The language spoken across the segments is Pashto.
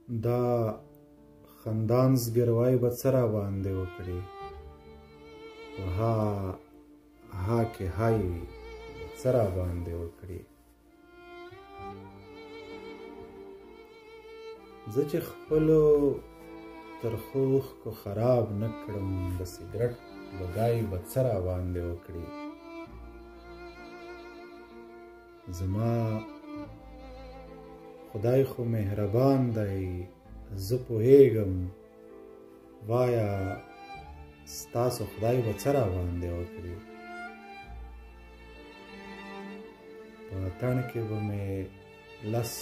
دا خندان زګیروی به څه راباندې وکړي، په ها کې های څه راباندې وکړي. زه چې خپلو ترخو اوښکو خراب نه کړم، د سګرټ لوګی به څه راباندې وکړي. زما خدای خو مهربان دی، زه پوهیږم وایا ستاسو خدای به څه راباندې وکړي. په اتڼ کې به مې لس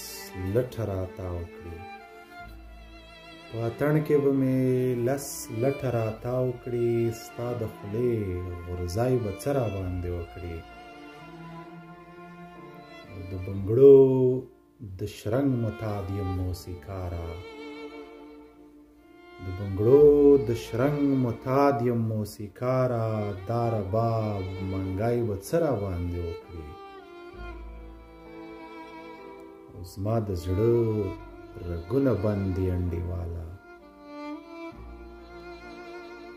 لټه راتاو کړي، په اتڼ کې به مې لس لټه راتاو کړي، ستا د خولې غورځای به څه راباندې وکړي. د بنګړو د شرنګ متاد یم موسیقاره، د بنګړو د شرنګ متاد یم موسیقاره، دا رباب منګی به څه راباندې وکړي. زما د زړه رګونه بند دي انډیواله،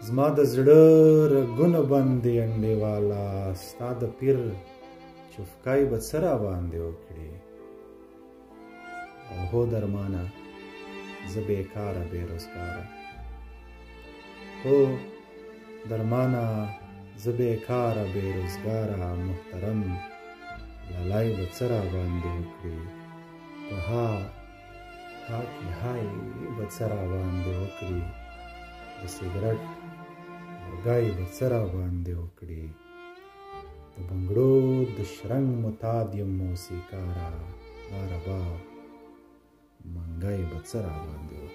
زما د زړه رګونه بند دي انډیواله، ستا د پیر چوفکای به څه راباندې وکړي. او هو درمانه زه بیکاره بېروزګاره، هو درمانه زه بیکاره بېروزګاره، محترم لالی به څه راباندې وکړي. په ها کې های به څه راباندې وکړي، د سګرټ لوګی به څه راباندې وکړي. د بنګړو د شرنګ متاد یم موسیقاره، دا رباب منګی به څه راباندې وکړي.